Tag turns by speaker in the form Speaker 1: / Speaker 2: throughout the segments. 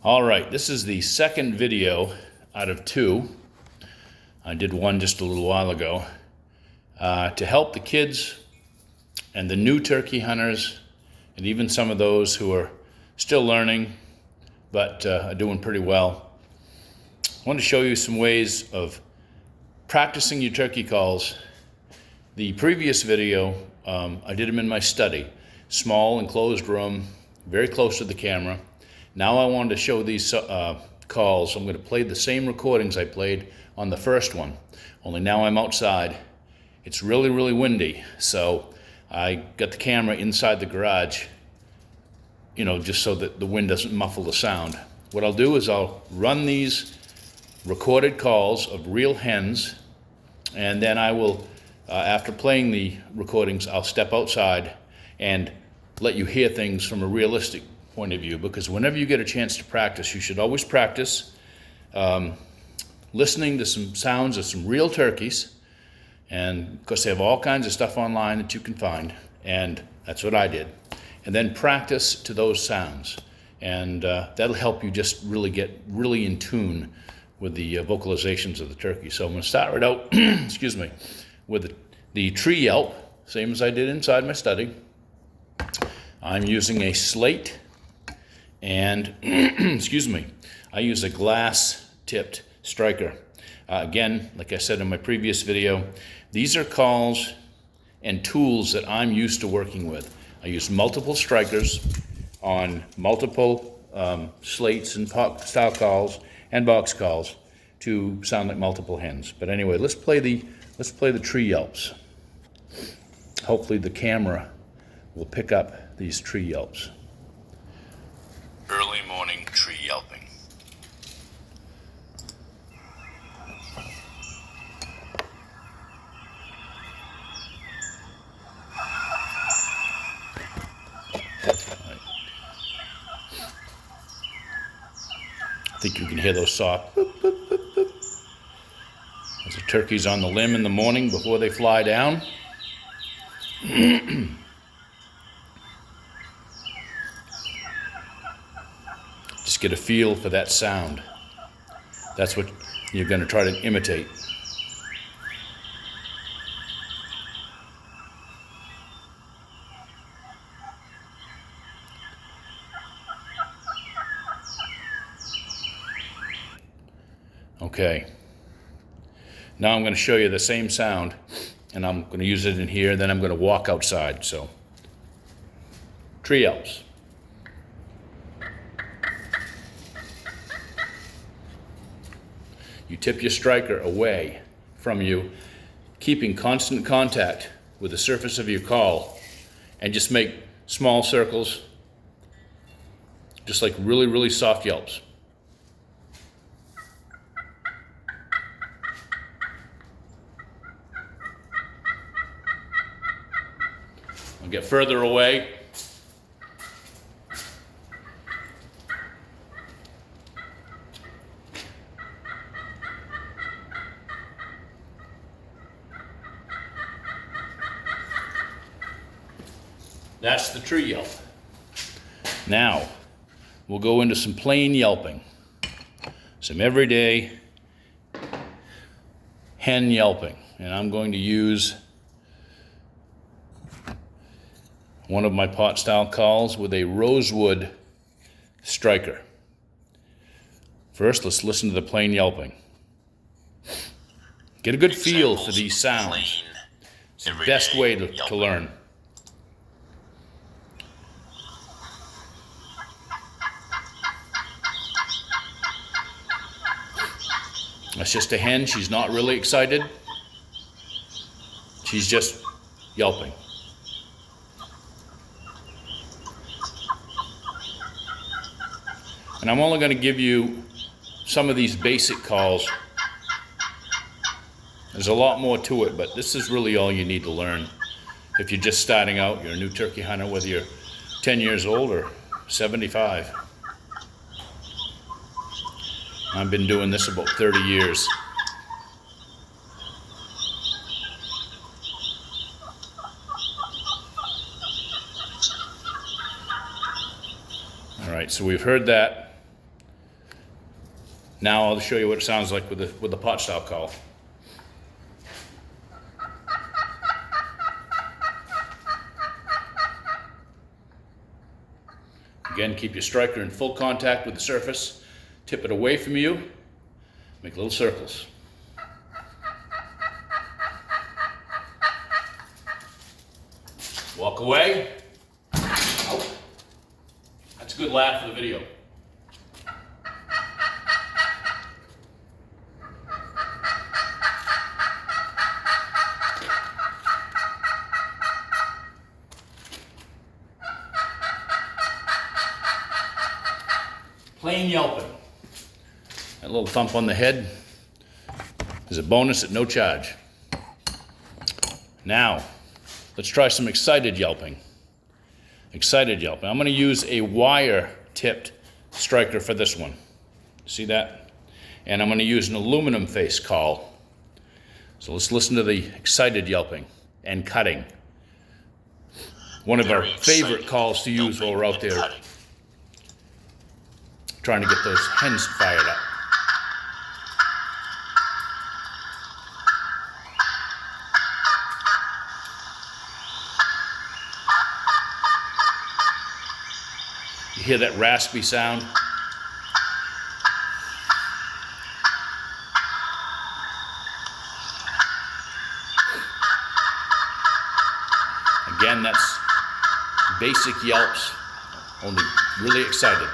Speaker 1: All right, this is the second video out of two. I did one just a little while ago to help the kids and the new turkey hunters and even some of those who are still learning but are doing pretty well. I want to show you some ways of practicing your turkey calls. The previous video, I did them in my study, small enclosed room, very close to the camera. Now I wanted to show these calls. I'm going to play the same recordings I played on the first one, only now I'm outside. It's really, really windy, so I got the camera inside the garage, just so that the wind doesn't muffle the sound. What I'll do is I'll run these recorded calls of real hens, and then I will, after playing the recordings, I'll step outside and let you hear things from a realistic point of view, because whenever you get a chance to practice, you should always practice listening to some sounds of some real turkeys, and of course they have all kinds of stuff online that you can find, and that's what I did. And then practice to those sounds, and that'll help you just really get really in tune with the vocalizations of the turkey. So I'm going to start right out excuse me, with the tree yelp, same as I did inside my study. I'm using a slate, and excuse me, I use a glass-tipped striker. Again, like I said in my previous video, these are calls and tools that I'm used to working with. I use multiple strikers on multiple slates and style calls and box calls to sound like multiple hens. But anyway, let's play the tree yelps. Hopefully the camera will pick up these tree yelps. Early morning tree yelping. I think you can hear those soft boop, boop, boop, boop, as the turkey's on the limb in the morning before they fly down. Just get a feel for that sound. That's what you're going to try to imitate. Okay. Now I'm going to show you the same sound, and I'm going to use it in here, then I'm going to walk outside. So, tree yelps. You tip your striker away from you, keeping constant contact with the surface of your call, and just make small circles, just like really, really soft yelps. I'll get further away. That's the tree yelp. Now, we'll go into some plain yelping. Some everyday hen yelping. And I'm going to use one of my pot style calls with a rosewood striker. First, let's listen to the plain yelping. Get a good feel for these sounds. It's the best way to learn. That's just a hen. She's not really excited. She's just yelping. And I'm only going to give you some of these basic calls. There's a lot more to it, but this is really all you need to learn. If you're just starting out, you're a new turkey hunter, whether you're 10 years old or 75. I've been doing this about 30 years. All right, so we've heard that. Now I'll show you what it sounds like with the pot style call. Again, keep your striker in full contact with the surface. Tip it away from you. Make little circles. Walk away. Oh. That's a good laugh for the video. Plain yelping. That little thump on the head is a bonus at no charge. Now, let's try some excited yelping. Excited yelping. I'm going to use a wire-tipped striker for this one. See that? And I'm going to use an aluminum face call. So let's listen to the excited yelping and cutting. One of our favorite calls to use while we're out there trying to get those hens fired up. You hear that raspy sound? Again, that's basic yelps, only really excited.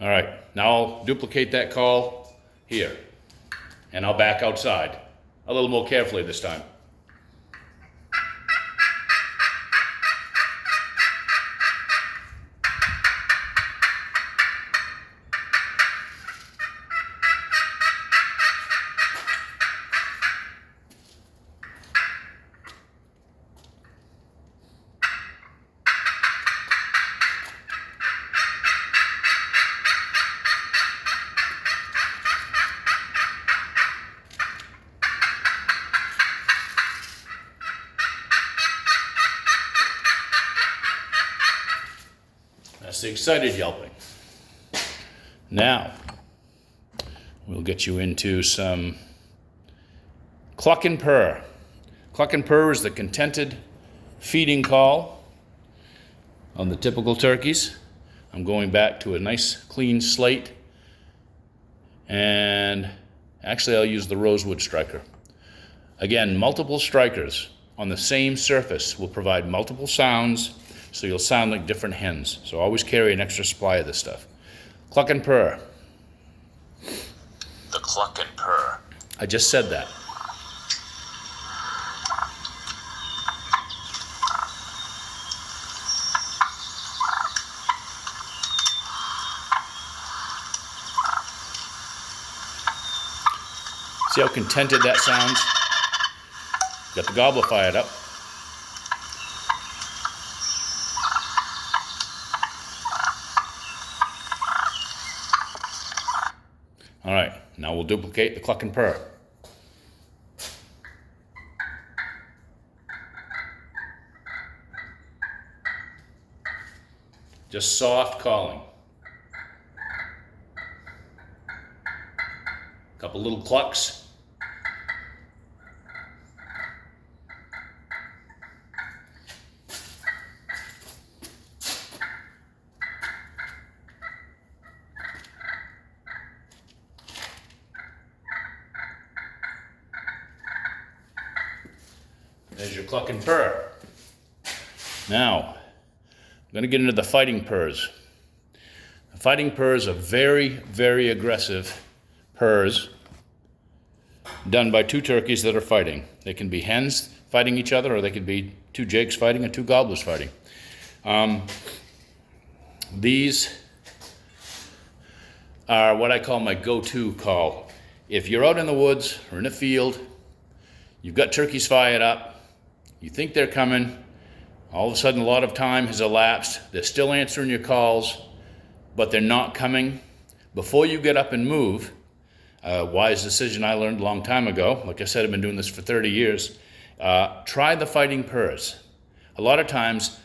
Speaker 1: All right, now I'll duplicate that call here, and I'll back outside, a little more carefully this time. That's the excited yelping. Now, we'll get you into some cluck and purr. Cluck and purr is the contented feeding call on the typical turkeys. I'm going back to a nice clean slate, and actually I'll use the rosewood striker. Again, multiple strikers on the same surface will provide multiple sounds, so you'll sound like different hens. So always carry an extra supply of this stuff. Cluck and purr.
Speaker 2: The cluck and purr.
Speaker 1: I just said that. See how contented that sounds? Got the gobbler fired up. All right, now we'll duplicate the cluck and purr. Just soft calling. Couple little clucks. There's your cluck and purr. Now, I'm going to get into the fighting purrs. The fighting purrs are very, very aggressive purrs done by two turkeys that are fighting. They can be hens fighting each other, or they could be two jakes fighting and two gobblers fighting. These are what I call my go-to call. If you're out in the woods or in a field, you've got turkeys fired up, you think they're coming, all of a sudden a lot of time has elapsed, they're still answering your calls, but they're not coming. Before you get up and move, a wise decision I learned a long time ago, like I said, I've been doing this for 30 years, try the fighting purrs. A lot of times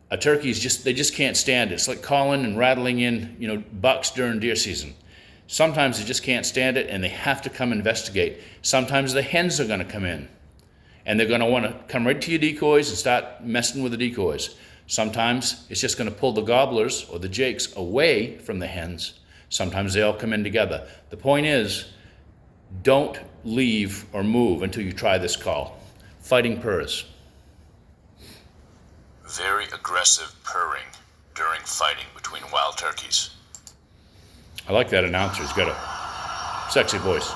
Speaker 1: they just can't stand it. It's like calling and rattling in, bucks during deer season. Sometimes they just can't stand it and they have to come investigate. Sometimes the hens are going to come in and they're going to want to come right to your decoys and start messing with the decoys. Sometimes it's just going to pull the gobblers or the jakes away from the hens. Sometimes they all come in together. The point is, don't leave or move until you try this call. Fighting purrs.
Speaker 2: Very aggressive purring during fighting between wild turkeys.
Speaker 1: I like that announcer. He's got a sexy voice.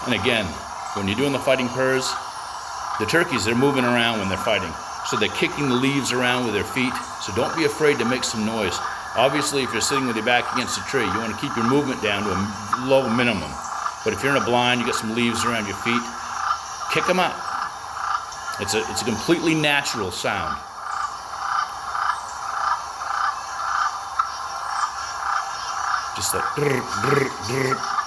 Speaker 1: And again, when you're doing the fighting purrs, the turkeys, they're moving around when they're fighting. So they're kicking the leaves around with their feet. So don't be afraid to make some noise. Obviously, if you're sitting with your back against a tree, you want to keep your movement down to a low minimum. But if you're in a blind, you got some leaves around your feet, kick them up. It's a completely natural sound. Just like drr, drr, drr.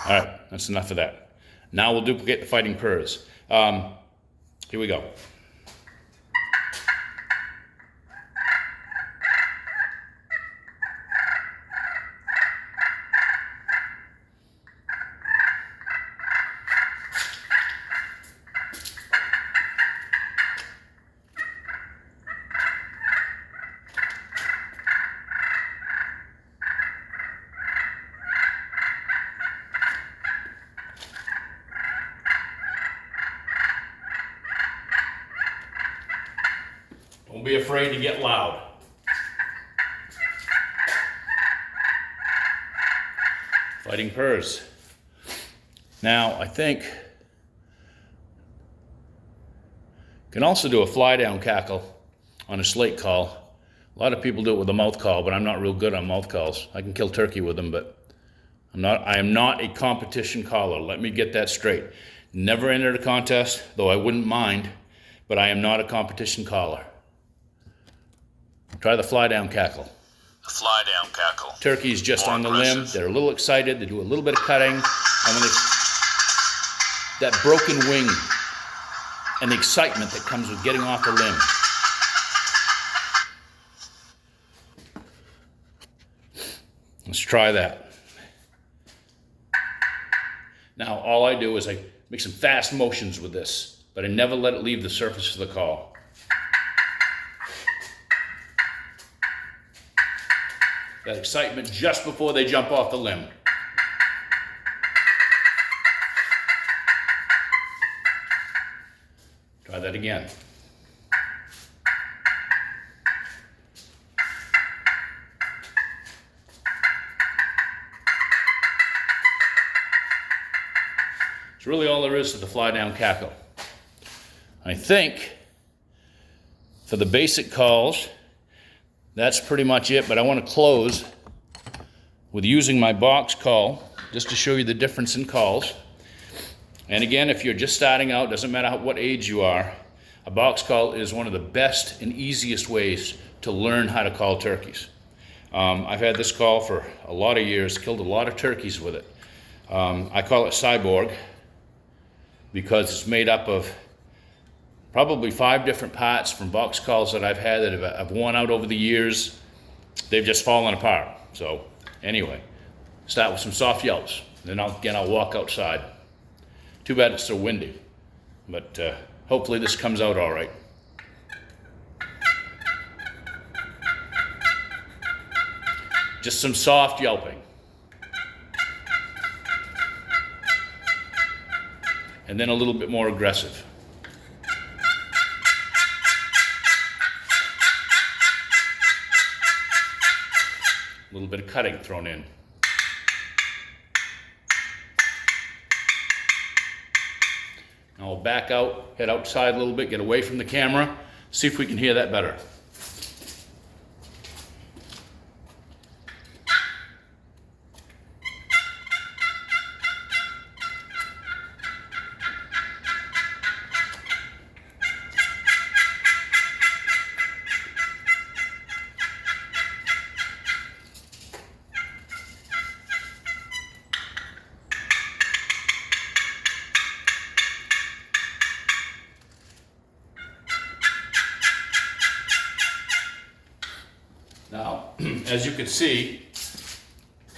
Speaker 1: All right, that's enough of that. Now we'll duplicate the fighting purrs. Here we go. Don't be afraid to get loud. Fighting purrs. Now, I think you can also do a fly down cackle on a slate call. A lot of people do it with a mouth call, but I'm not real good on mouth calls. I can kill turkey with them, but I am not a competition caller. Let me get that straight. Never entered a contest, though I wouldn't mind, but I am not a competition caller. Try the fly down cackle.
Speaker 2: The fly down cackle.
Speaker 1: Turkey's just
Speaker 2: More
Speaker 1: on the
Speaker 2: aggressive.
Speaker 1: limb. They're a little excited. They do a little bit of cutting. And when that broken wing and the excitement that comes with getting off the limb. Let's try that. Now, all I do is I make some fast motions with this, but I never let it leave the surface of the call. That excitement just before they jump off the limb. Try that again. It's really all there is to the fly down cackle. I think for the basic calls, that's pretty much it, but I want to close with using my box call just to show you the difference in calls. And again, if you're just starting out, doesn't matter what age you are, a box call is one of the best and easiest ways to learn how to call turkeys. I've had this call for a lot of years, killed a lot of turkeys with it. I call it Cyborg because it's made up of probably 5 different parts from box calls that I've had that I've worn out over the years. They've just fallen apart. So anyway, start with some soft yelps. Then I'll walk outside. Too bad it's so windy, but hopefully this comes out all right. Just some soft yelping. And then a little bit more aggressive. A little bit of cutting thrown in. Now we'll back out, head outside a little bit, get away from the camera, see if we can hear that better. as you can see,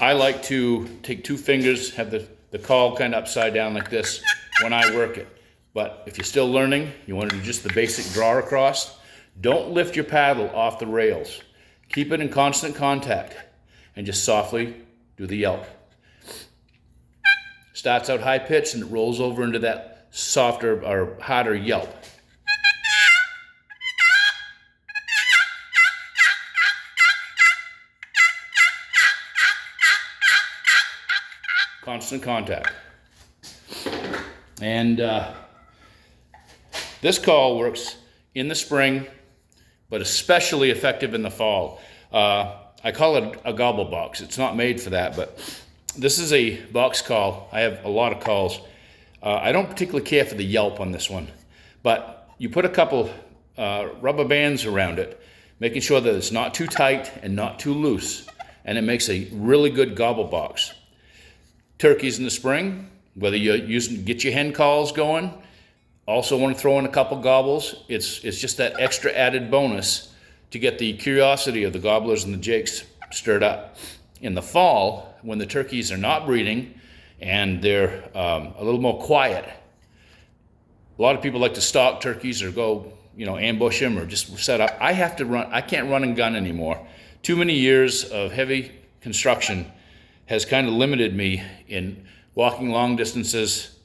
Speaker 1: I like to take 2 fingers, have the call kind of upside down like this when I work it. But if you're still learning, you want to do just the basic draw across. Don't lift your paddle off the rails. Keep it in constant contact and just softly do the yelp. Starts out high pitched and it rolls over into that softer or harder yelp. Constant contact. And this call works in the spring, but especially effective in the fall. I call it a gobble box. It's not made for that, but this is a box call. I have a lot of calls. I don't particularly care for the yelp on this one, but you put a couple rubber bands around it, making sure that it's not too tight and not too loose, and it makes a really good gobble box. Turkeys in the spring, whether you're using, get your hen calls going, also want to throw in a couple gobbles. It's just that extra added bonus to get the curiosity of the gobblers and the jakes stirred up. In the fall, when the turkeys are not breeding and they're a little more quiet, a lot of people like to stalk turkeys or go, ambush them or just set up. I have to run. I can't run and gun anymore. Too many years of heavy construction has kind of limited me in walking long distances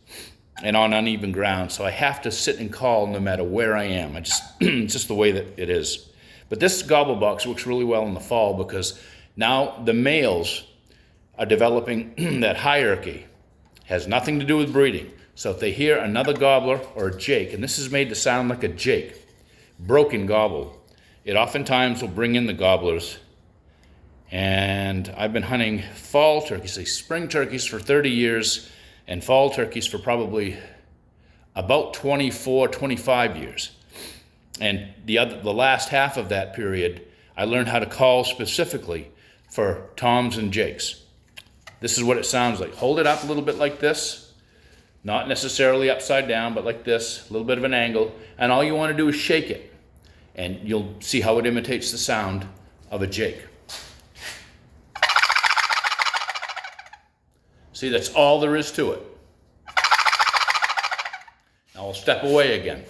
Speaker 1: and on uneven ground. So I have to sit and call no matter where I am. It's just the way that it is. But this gobble box works really well in the fall because now the males are developing that hierarchy. Has nothing to do with breeding. So if they hear another gobbler or a jake, and this is made to sound like a jake, broken gobble, it oftentimes will bring in the gobblers. And I've been hunting fall turkeys, say spring turkeys for 30 years and fall turkeys for probably about 24, 25 years. And the last half of that period, I learned how to call specifically for toms and jakes. This is what it sounds like. Hold it up a little bit like this, not necessarily upside down, but like this, a little bit of an angle. And all you want to do is shake it. And you'll see how it imitates the sound of a jake. See, that's all there is to it. Now I'll step away again.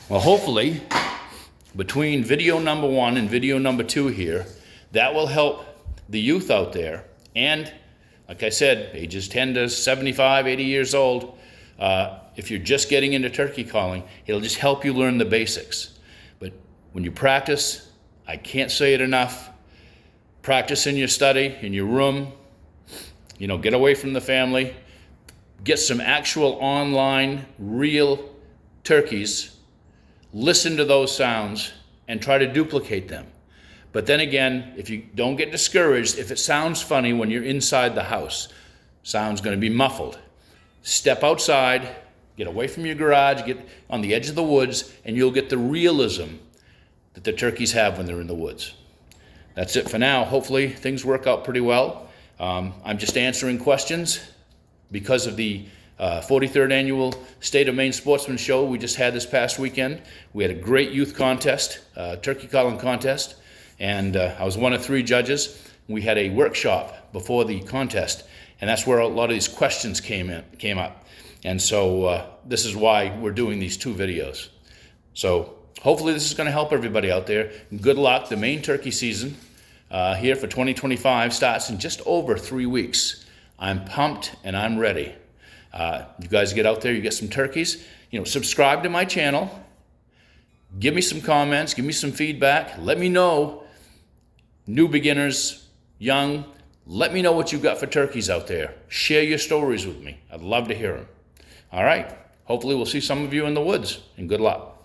Speaker 1: Well, hopefully, between video number 1 and video number 2 here, that will help the youth out there and, like I said, ages 10 to 75, 80 years old. If you're just getting into turkey calling, it'll just help you learn the basics. But when you practice, I can't say it enough, practice in your study, in your room, get away from the family, get some actual online, real turkeys, listen to those sounds, and try to duplicate them. But then again, if you don't get discouraged, if it sounds funny when you're inside the house, sound's going to be muffled. Step outside, get away from your garage, get on the edge of the woods, and you'll get the realism that the turkeys have when they're in the woods. That's it for now. Hopefully things work out pretty well. I'm just answering questions because of the 43rd Annual State of Maine Sportsman Show we just had this past weekend. We had a great youth contest, turkey calling contest. And I was one of 3 judges. We had a workshop before the contest, and that's where a lot of these questions came up. And so this is why we're doing these 2 videos. So hopefully this is going to help everybody out there. Good luck. The Maine turkey season here for 2025 starts in just over 3 weeks. I'm pumped and I'm ready. You guys get out there, you get some turkeys. Subscribe to my channel. Give me some comments, give me some feedback. Let me know, new beginners, young, let me know what you've got for turkeys out there. Share your stories with me. I'd love to hear them. All right. Hopefully we'll see some of you in the woods, and good luck.